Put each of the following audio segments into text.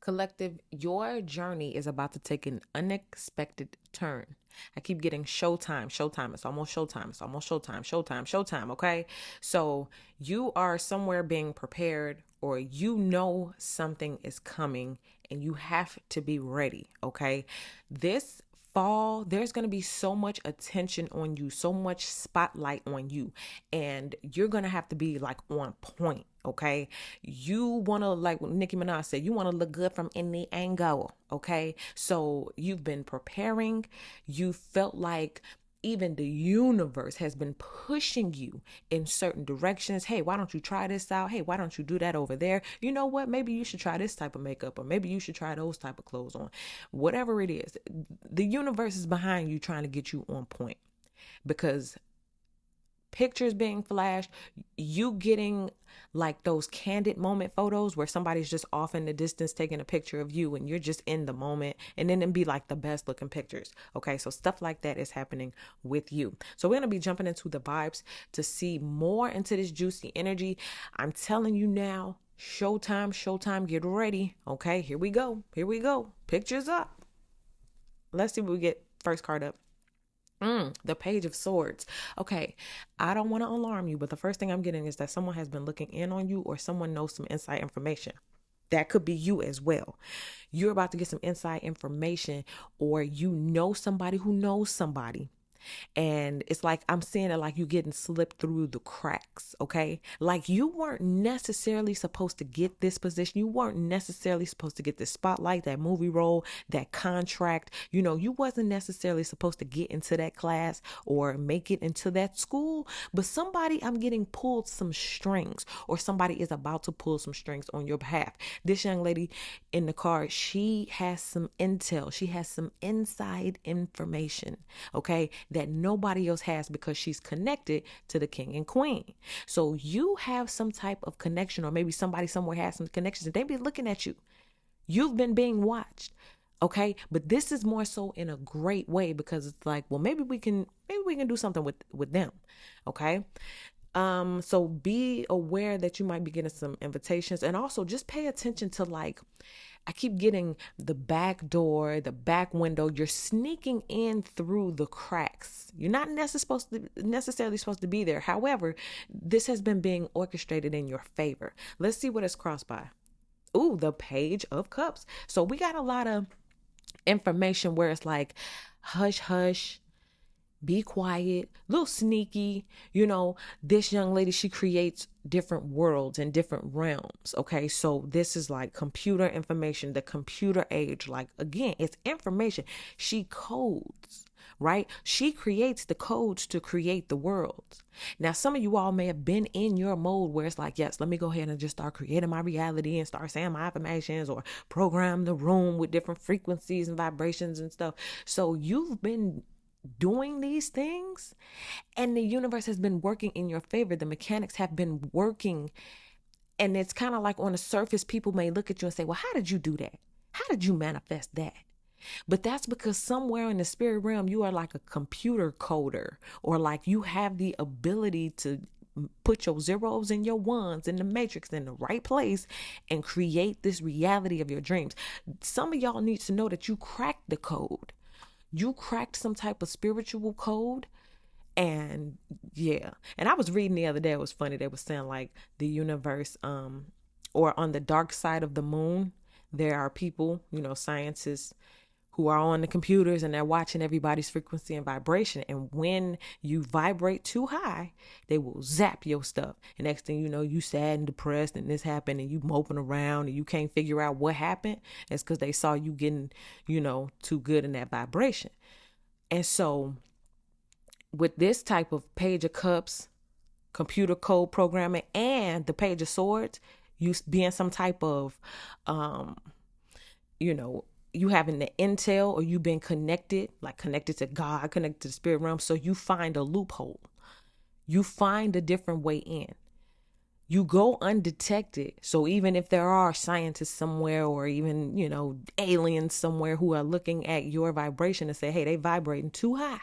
Collective, your journey is about to take an unexpected turn. I keep getting showtime, showtime. It's almost showtime. It's almost showtime, showtime, showtime. Okay. So you are somewhere being prepared, or you know something is coming and you have to be ready. Okay. This fall, there's going to be so much attention on you, so much spotlight on you, and you're going to have to be like on point. Okay. You want to, like Nicki Minaj said, you want to look good from any angle. Okay. So you've been preparing. You felt like even the universe has been pushing you in certain directions. Hey, why don't you try this out? Hey, why don't you do that over there? You know what? Maybe you should try this type of makeup, or maybe you should try those type of clothes on. Whatever it is, the universe is behind you trying to get you on point, because pictures being flashed, you getting like those candid moment photos where somebody's just off in the distance taking a picture of you and you're just in the moment, and then it'd be like the best looking pictures. Okay, so stuff like that is happening with you. So we're going to be jumping into the vibes to see more into this juicy energy. I'm telling you now, showtime, showtime, get ready. Okay, here we go. Here we go. Pictures up. Let's see what we get. First card up. The Page of Swords. Okay, I don't want to alarm you, but the first thing I'm getting is that someone has been looking in on you, or someone knows some inside information. That could be you as well. You're about to get some inside information, or you know somebody who knows somebody. And it's like, I'm seeing it like you getting slipped through the cracks. Okay. Like you weren't necessarily supposed to get this position. You weren't necessarily supposed to get this spotlight, that movie role, that contract. You know, you wasn't necessarily supposed to get into that class or make it into that school, but somebody, I'm getting pulled some strings, or somebody is about to pull some strings on your behalf. This young lady in the card, she has some intel. She has some inside information. Okay. That nobody else has, because she's connected to the king and queen. So you have some type of connection, or maybe somebody somewhere has some connections, and they be looking at you. You've been being watched. Okay. But this is more so in a great way, because it's like, well, maybe we can do something with them. Okay. So be aware that you might be getting some invitations, and also just pay attention to, like, I keep getting the back door, the back window. You're sneaking in through the cracks. You're not necessarily supposed to be there. However, this has been being orchestrated in your favor. Let's see what it's crossed by. Ooh, the Page of Cups. So we got a lot of information where it's like, hush, hush, be quiet, a little sneaky. You know, this young lady, she creates different worlds and different realms. Okay, so this is like computer information, the computer age. Like, again, it's information. She codes, right? She creates the codes to create the worlds. Now, some of you all may have been in your mode where it's like, yes, let me go ahead and just start creating my reality and start saying my affirmations, or program the room with different frequencies and vibrations and stuff. So you've been doing these things, and the universe has been working in your favor. The mechanics have been working, and it's kind of like, on the surface, people may look at you and say, well, how did you do that? How did you manifest that? But that's because somewhere in the spirit realm, you are like a computer coder, or like you have the ability to put your zeros and your ones in the matrix in the right place and create this reality of your dreams. Some of y'all need to know that you cracked the code. You cracked some type of spiritual code. And yeah, and I was reading the other day, it was funny, they were saying like the universe, or on the dark side of the moon, there are people, you know, scientists, who are on the computers, and they're watching everybody's frequency and vibration. And when you vibrate too high, they will zap your stuff. And next thing you know, you sad and depressed, and this happened, and you moping around, and you can't figure out what happened. It's because they saw you getting, you know, too good in that vibration. And so with this type of Page of Cups, computer code programming, and the Page of Swords, you being some type of, you know, you having the intel, or you been connected, like connected to God, connected to the spirit realm. So you find a loophole. You find a different way in. You go undetected. So even if there are scientists somewhere, or even, you know, aliens somewhere who are looking at your vibration and say, hey, they vibrating too high,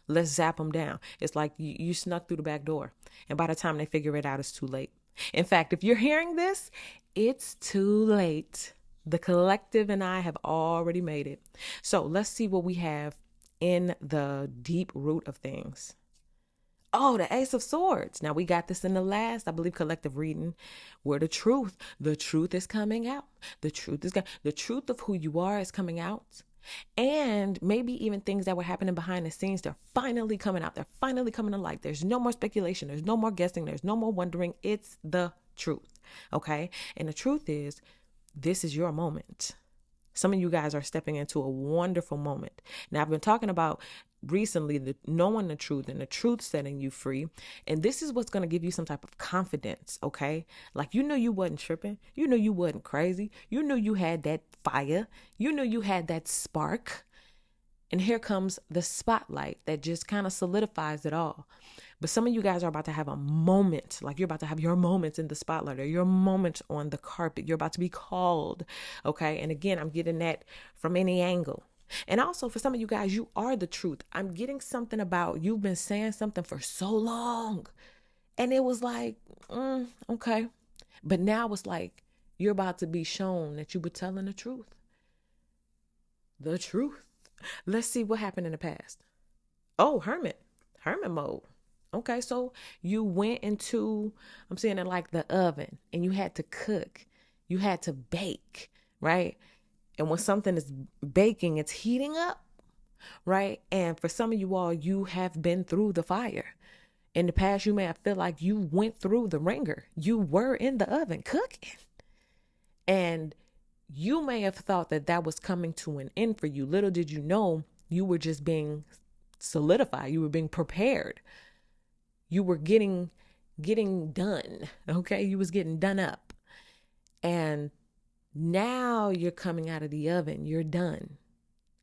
let's zap them down. It's like you snuck through the back door. And by the time they figure it out, it's too late. In fact, if you're hearing this, it's too late. The collective and I have already made it. So let's see what we have in the deep root of things. Oh, the Ace of Swords. Now we got this in the last, I believe, collective reading, where the truth is coming out. The truth of who you are is coming out. And maybe even things that were happening behind the scenes, they're finally coming out. They're finally coming to light. There's no more speculation. There's no more guessing. There's no more wondering. It's the truth. Okay. And the truth is, this is your moment. Some of you guys are stepping into a wonderful moment. Now, I've been talking about recently knowing the truth and the truth setting you free. And this is what's going to give you some type of confidence, okay? Like, you wasn't tripping. You wasn't crazy. You had that fire. You had that spark. And here comes the spotlight that just kind of solidifies it all. But some of you guys are about to have a moment, like you're about to have your moments in the spotlight or your moments on the carpet. You're about to be called, okay? And again, I'm getting that from any angle. And also for some of you guys, you are the truth. I'm getting something about you've been saying something for so long. And it was like, okay. But now it's like you're about to be shown that you were telling the truth. The truth. Let's see what happened in the past. Oh, hermit mode. Okay, so you went into, I'm saying it like the oven, and you had to cook. You had to bake, right? And when something is baking, it's heating up, right? And for some of you all, you have been through the fire. In the past, you may have felt like you went through the ringer. You were in the oven cooking. And you may have thought that that was coming to an end for you. Little did you know, you were just being solidified. You were being prepared. You were getting done, okay? You was getting done up. And now you're coming out of the oven. You're done.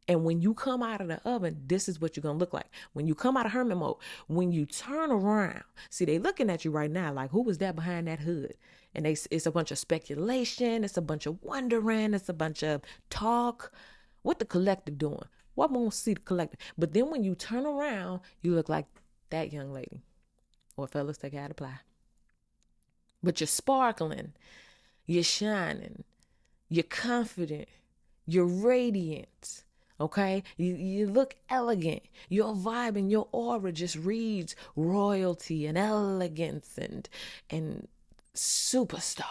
And when you come out of the oven, this is what you're going to look like. When you come out of hermit mode, when you turn around, see, they looking at you right now like, who was that behind that hood? And it's a bunch of speculation. It's a bunch of wondering. It's a bunch of talk. What the collective doing? What won't see the collective? But then when you turn around, you look like that young lady. Or fellas that got apply. But you're sparkling, you're shining, you're confident, you're radiant, okay? You look elegant. Your vibe and your aura just reads royalty and elegance and superstar,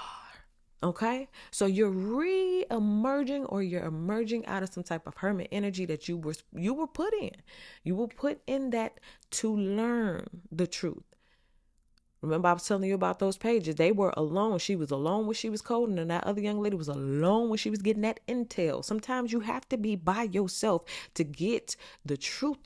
okay? So you're re-emerging, or you're emerging out of some type of hermit energy that you were put in. You were put in that to learn the truth. Remember, I was telling you about those pages. They were alone. She was alone when she was coding, and that other young lady was alone when she was getting that intel. Sometimes you have to be by yourself to get the truth.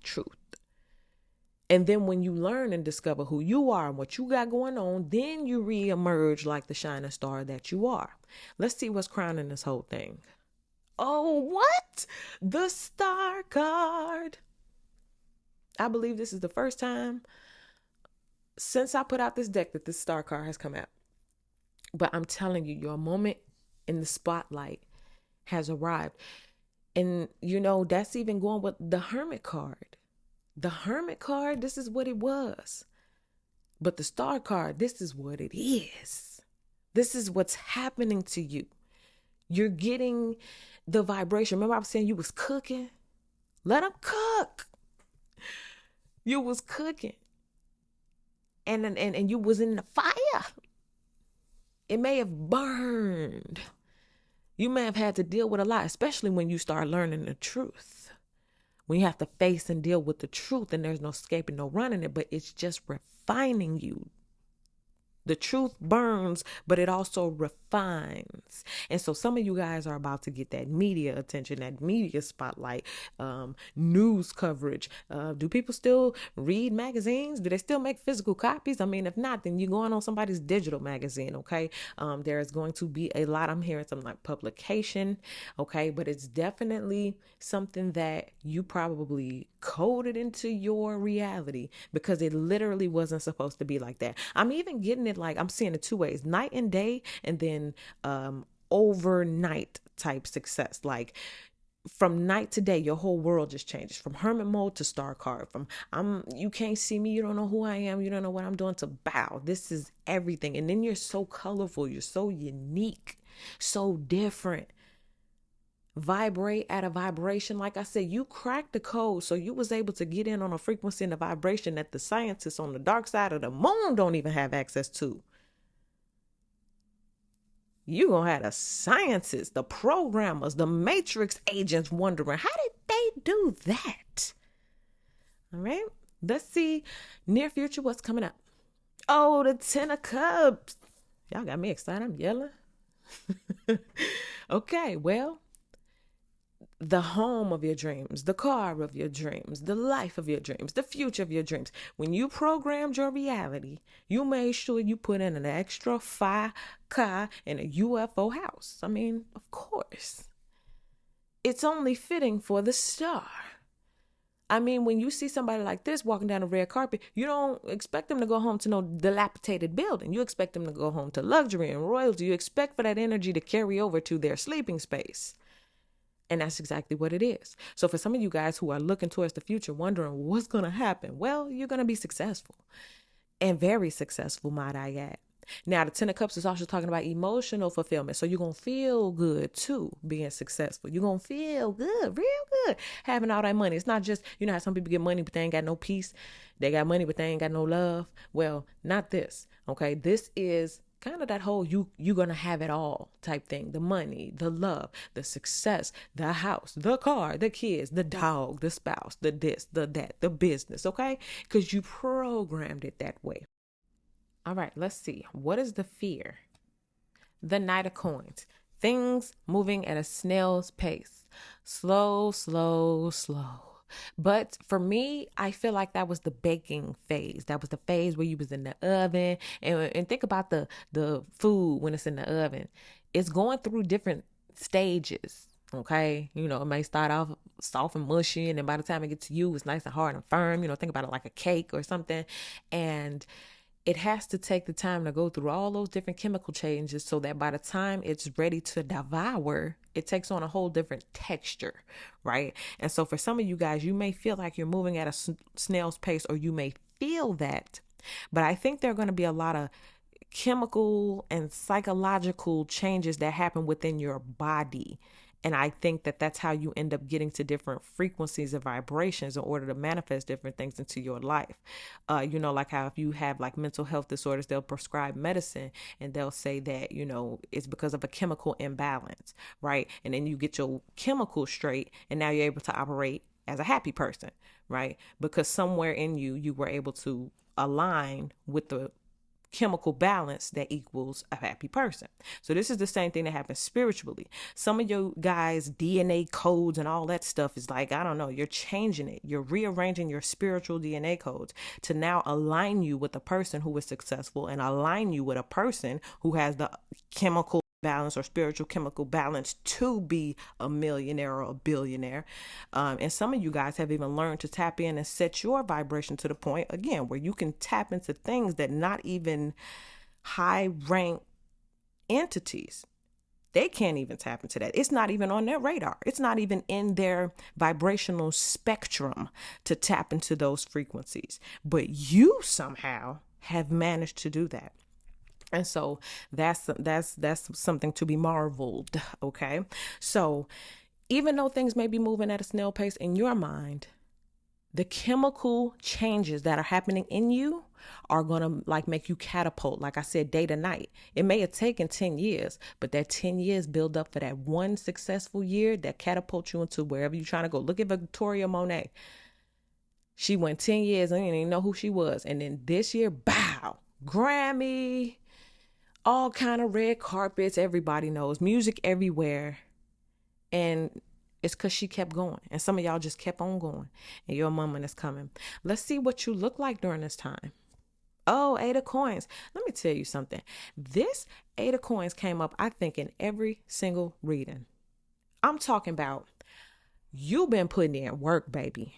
And then when you learn and discover who you are and what you got going on, then you re-emerge like the shining star that you are. Let's see what's crowning this whole thing. Oh, what? The star card. I believe this is the first time since I put out this deck that this star card has come out. But I'm telling you, your moment in the spotlight has arrived. And, that's even going with the hermit card. The hermit card, this is what it was. But the star card, this is what it is. This is what's happening to you. You're getting the vibration. Remember I was saying you was cooking? Let them cook. You was cooking. And you was in the fire. It may have burned. You may have had to deal with a lot, especially when you start learning the truth. When you have to face and deal with the truth, and there's no escaping, no running it, but it's just refining you. The truth burns, but it also refines. And so some of you guys are about to get that media attention, that media spotlight, news coverage. Do people still read magazines? Do they still make physical copies? I mean, if not, then you're going on somebody's digital magazine, okay? There's going to be a lot. I'm hearing some like publication, okay? But it's definitely something that you probably coded into your reality, because it literally wasn't supposed to be like that. I'm even getting it like, I'm seeing it two ways: night and day, and then overnight type success. Like from night to day, your whole world just changes from hermit mode to star card. From you can't see me, you don't know who I am, you don't know what I'm doing, to bow, this is everything. And then you're so colorful, you're so unique, so different. vibrate at a vibration. Like I said, you cracked the code, so you was able to get in on a frequency and a vibration that the scientists on the dark side of the moon don't even have access to. You gonna have the scientists, the programmers, the matrix agents wondering, how did they do that? All right, let's see near future what's coming up. Oh, the 10 of Cups. Y'all got me excited. I'm yelling. Okay, well, the home of your dreams, the car of your dreams, the life of your dreams, the future of your dreams. When you programmed your reality, you made sure you put in an extra 5 car and a UFO house. I mean, of course. It's only fitting for the star. I mean, when you see somebody like this walking down a red carpet, you don't expect them to go home to no dilapidated building. You expect them to go home to luxury and royalty. You expect for that energy to carry over to their sleeping space. And that's exactly what it is. So for some of you guys who are looking towards the future, wondering what's going to happen, well, you're going to be successful, and very successful, might I add. Now, the 10 of Cups is also talking about emotional fulfillment. So you're going to feel good too, being successful. You're going to feel good, real good, having all that money. It's not just, you know how some people get money, but they ain't got no peace. They got money, but they ain't got no love. Well, not this. Okay. This is kind of that whole you're going to have it all type thing. The money, the love, the success, the house, the car, the kids, the dog, the spouse, the this, the that, the business. Okay. Because you programmed it that way. All right, let's see. What is the fear? The Knight of Coins. Things moving at a snail's pace. Slow, slow, slow. But for me, I feel like that was the baking phase. That was the phase where you was in the oven. And think about the food when it's in the oven. It's going through different stages. Okay. You know, it may start off soft and mushy. And then by the time it gets to you, it's nice and hard and firm. You know, think about it like a cake or something. And it has to take the time to go through all those different chemical changes so that by the time it's ready to devour, it takes on a whole different texture, right? And so for some of you guys, you may feel like you're moving at a snail's pace, or you may feel that, but I think there are going to be a lot of chemical and psychological changes that happen within your body. And I think that that's how you end up getting to different frequencies and vibrations in order to manifest different things into your life. You know, like how if you have like mental health disorders, they'll prescribe medicine and they'll say that, you know, it's because of a chemical imbalance, right? And then you get your chemicals straight and now you're able to operate as a happy person, right? Because somewhere in you were able to align with the chemical balance that equals a happy person. So this is the same thing that happens spiritually. Some of your guys' DNA codes and all that stuff is like, I don't know, you're changing it. You're rearranging your spiritual DNA codes to now align you with a person who is successful and align you with a person who has the chemical balance or spiritual chemical balance to be a millionaire or a billionaire. And some of you guys have even learned to tap in and set your vibration to the point, again, where you can tap into things that not even high rank entities, they can't even tap into that. It's not even on their radar. It's not even in their vibrational spectrum to tap into those frequencies. But you somehow have managed to do that. And so that's something to be marveled. Okay. So even though things may be moving at a snail pace in your mind, the chemical changes that are happening in you are going to like make you catapult. Like I said, day to night. It may have taken 10 years, but that 10 years build up for that one successful year that catapults you into wherever you're trying to go. Look at Victoria Monet. She went 10 years and didn't even know who she was. And then this year, bow, Grammy, all kind of red carpets, everybody knows, music everywhere. And it's because she kept going. And some of y'all just kept on going. And your moment is coming. Let's see what you look like during this time. Oh, 8 of Coins. Let me tell you something. This 8 of Coins came up, I think, in every single reading. I'm talking about you've been putting in work, baby.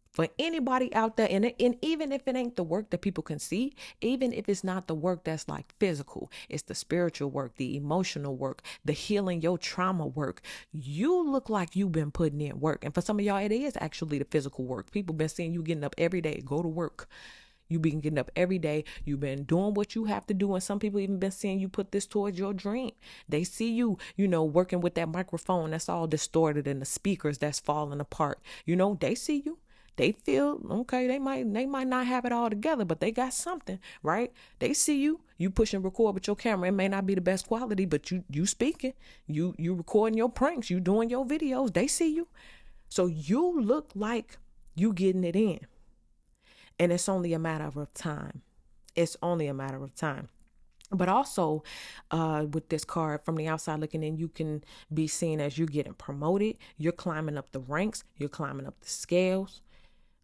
For anybody out there, and even if it ain't the work that people can see, even if it's not the work that's like physical, it's the spiritual work, the emotional work, the healing your trauma work. You look like you've been putting in work. And for some of y'all, it is actually the physical work. People been seeing you getting up every day, go to work. You've been getting up every day. You've been doing what you have to do. And some people even been seeing you put this towards your dream. They see you, working with that microphone that's all distorted and the speakers that's falling apart. They see you. They feel okay. They might not have it all together, but they got something, right? They see you. You push and record with your camera. It may not be the best quality, but you speaking. You recording your pranks. You doing your videos. They see you. So you look like you getting it in. And it's only a matter of time. It's only a matter of time. But also, with this card from the outside looking in, you can be seen as you're getting promoted. You're climbing up the ranks. You're climbing up the scales.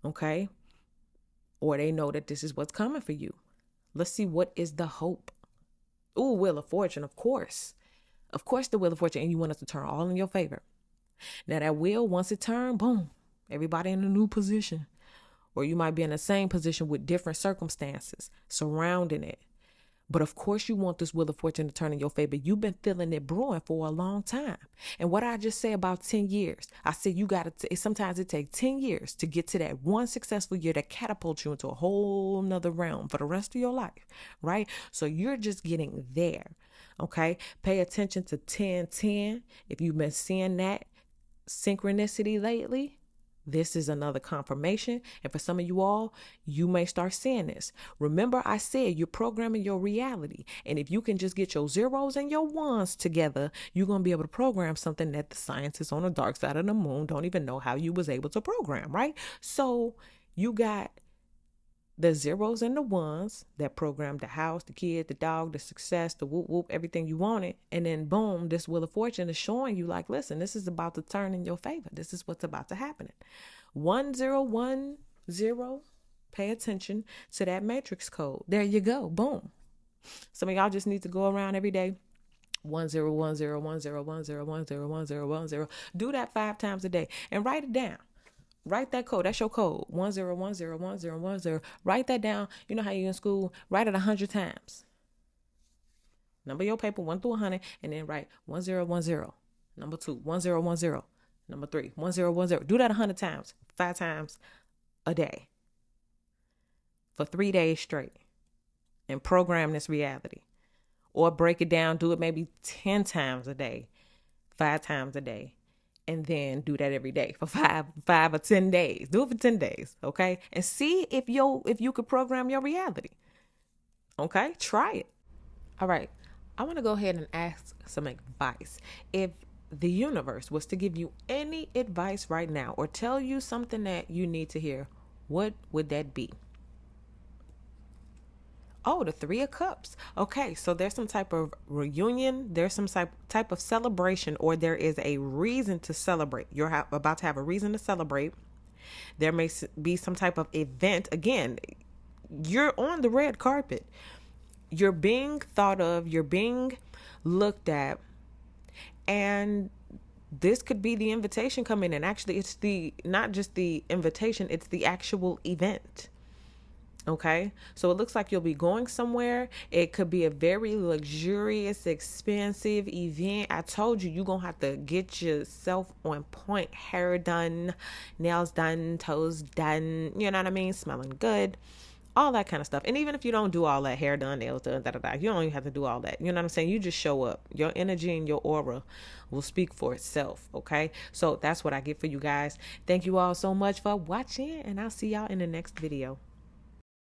Okay? Or they know that this is what's coming for you. Let's see, what is the hope? Ooh, Wheel of Fortune, of course. Of course, the Wheel of Fortune. And you want us to turn all in your favor. Now, that wheel, once it turns, boom, everybody in a new position. Or you might be in the same position with different circumstances surrounding it. But of course, you want this Wheel of Fortune to turn in your favor. You've been feeling it brewing for a long time. And what I just said about 10 years, I said you got to, sometimes it takes 10 years to get to that one successful year that catapults you into a whole nother realm for the rest of your life, right? So you're just getting there, okay? Pay attention to 10-10. If you've been seeing that synchronicity lately, this is another confirmation. And for some of you all, you may start seeing this. Remember, I said you're programming your reality. And if you can just get your zeros and your ones together, you're going to be able to program something that the scientists on the dark side of the moon don't even know how you was able to program, right? So you got the zeros and the ones that program the house, the kid, the dog, the success, the whoop, whoop, everything you wanted. And then boom, this Wheel of Fortune is showing you like, listen, this is about to turn in your favor. This is what's about to happen. 1010, pay attention to that matrix code. There you go. Boom. Some of y'all just need to go around every day. 10101010101010. Do that 5 times a day and write it down. Write that code. That's your code. 1010101010. Write that down. You know how you in school? Write it 100 times. Number your paper 1 through 100, and then write 1010. Number 2, 1010. Number 3, 1010. Do that 100 times, 5 times a day for 3 days straight, and program this reality. Or break it down. Do it maybe 10 times a day, 5 times a day. And then do that every day for 5 or 10 days. Do it for 10 days, okay? And see if you could program your reality. Okay? Try it. All right. I want to go ahead and ask some advice. If the universe was to give you any advice right now or tell you something that you need to hear, what would that be? Oh, the 3 of Cups. Okay, so there's some type of reunion. There's some type of celebration, or there is a reason to celebrate. You're about to have a reason to celebrate. There may be some type of event. Again, you're on the red carpet. You're being thought of. You're being looked at. And this could be the invitation coming in. Actually, it's not just the invitation, it's the actual event. Okay, so it looks like you'll be going somewhere. It could be a very luxurious, expensive event. I told you, you're going to have to get yourself on point. Hair done, nails done, toes done. You know what I mean? Smelling good. All that kind of stuff. And even if you don't do all that, hair done, nails done, you don't even have to do all that. You know what I'm saying? You just show up. Your energy and your aura will speak for itself. Okay, so that's what I get for you guys. Thank you all so much for watching, and I'll see y'all in the next video.